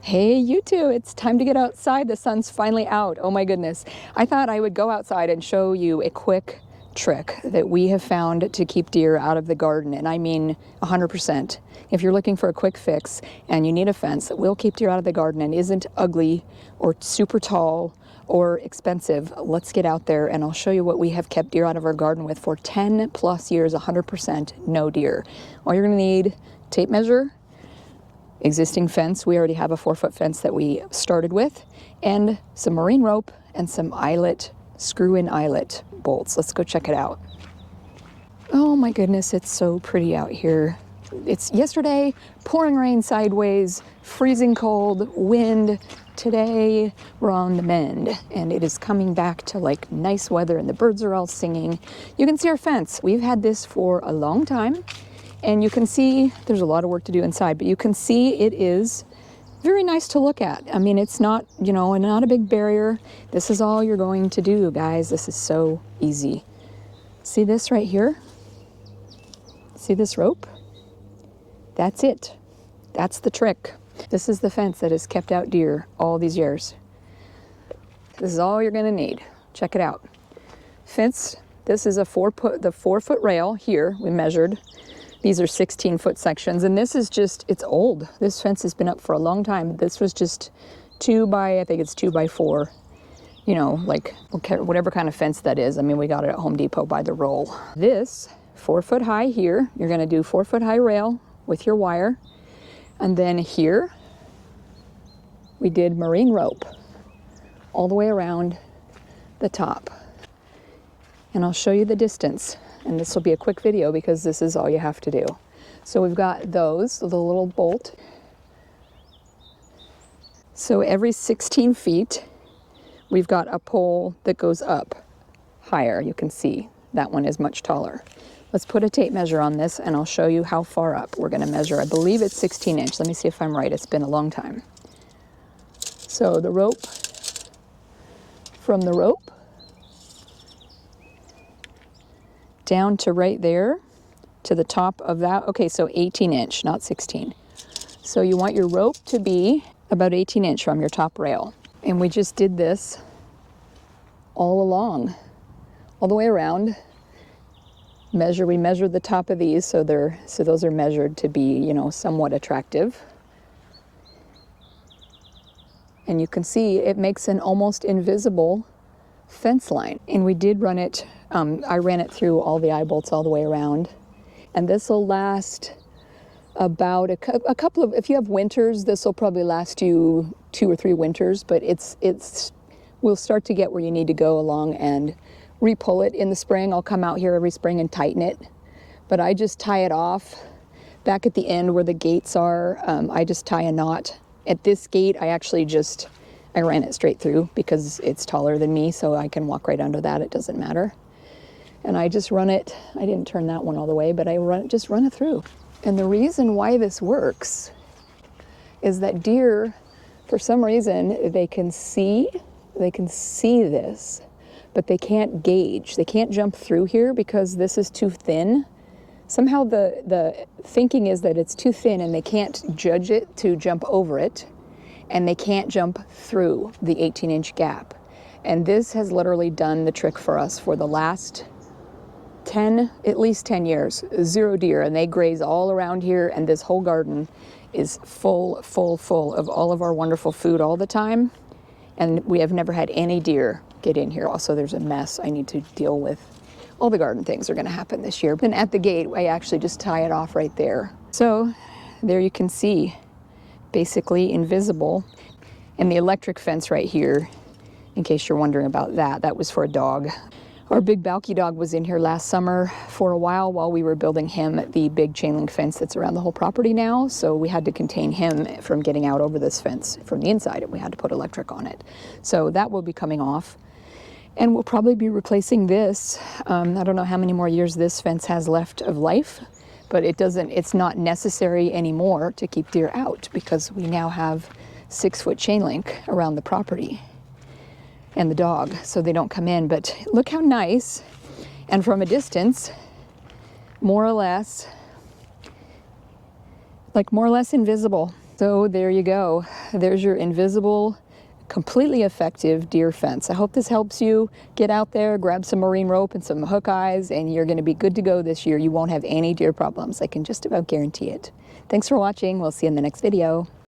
Hey, you two, it's time to get outside. The sun's finally out. Oh my goodness. I thought I would go outside and show you a quick trick that we have found to keep deer out of the garden. And I mean 100%. If you're looking for a quick fix and you need a fence that will keep deer out of the garden and isn't ugly or super tall or expensive, let's get out there and I'll show you what we have kept deer out of our garden with for 10 plus years, 100% no deer. All you're going to need, tape measure, existing fence. We already have a 4-foot fence that we started with, and some marine rope and some eyelet, screw-in eyelet bolts. Let's go check it out. Oh my goodness, it's so pretty out here. It's yesterday, pouring rain sideways, freezing cold, wind. Today, we're on the mend, and it is coming back to like nice weather, and the birds are all singing. You can see our fence. We've had this for a long time. And you can see there's a lot of work to do inside, but you can see it is very nice to look at. I mean, it's not, not a big barrier. This is all you're going to do, guys. This is so easy. See this right here? See this rope? That's it. That's the trick. This is the fence that has kept out deer all these years. This is all you're going to need. Check it out. Fence, this is the 4-foot rail here we measured. These are 16-foot sections, and this is just, it's old. This fence has been up for a long time. This was just 2 by 4, like whatever kind of fence that is. I mean, we got it at Home Depot by the roll. This 4-foot high here, you're gonna do 4-foot high rail with your wire. And then here, we did marine rope all the way around the top. And I'll show you the distance. And this will be a quick video because this is all you have to do. So we've got those, the little bolt. So every 16 feet, we've got a pole that goes up higher. You can see that one is much taller. Let's put a tape measure on this and I'll show you how far up we're gonna measure. I believe it's 16 inch. Let me see if I'm right. It's been a long time. So the rope, from the rope, down to right there, to the top of that. Okay, so 18 inch, not 16. So you want your rope to be about 18 inch from your top rail. And we just did this all along, all the way around. We measured the top of these, so those are measured to be, somewhat attractive. And you can see it makes an almost invisible fence line. And we did run it, I ran it through all the eye bolts all the way around. And this will last about a couple of, if you have winters, this will probably last you 2 or 3 winters, but we'll start to get where you need to go along and re-pull it in the spring. I'll come out here every spring and tighten it, but I just tie it off back at the end where the gates are. I just tie a knot. At this gate, I ran it straight through because it's taller than me, so I can walk right under that. It doesn't matter. And I just run it. I didn't turn that one all the way, but I just run it through. And the reason why this works is that deer, for some reason, they can see this, but they can't gauge. They can't jump through here because this is too thin. Somehow the thinking is that it's too thin and they can't judge it to jump over it. And they can't jump through the 18-inch gap. And this has literally done the trick for us for the last at least 10 years. 0 deer, and they graze all around here, and this whole garden is full of all of our wonderful food all the time. And we have never had any deer get in here. Also, there's a mess I need to deal with. All the garden things are gonna happen this year. And at the gate, I actually just tie it off right there. So there you can see, basically invisible. And the electric fence right here, in case you're wondering about that, that was for a dog. Our big Balky dog was in here last summer for a while we were building him the big chain link fence that's around the whole property now. So we had to contain him from getting out over this fence from the inside, and we had to put electric on it. So that will be coming off. And we'll probably be replacing this. I don't know how many more years this fence has left of life, but it's not necessary anymore to keep deer out because we now have 6-foot chain link around the property and the dog, so they don't come in. But look how nice, and from a distance, more or less invisible. So there you go. There's your invisible, completely effective deer fence. I hope this helps you. Get out there, grab some marine rope and some hook eyes, and you're going to be good to go this year. You won't have any deer problems. I can just about guarantee it. Thanks for watching. We'll see you in the next video.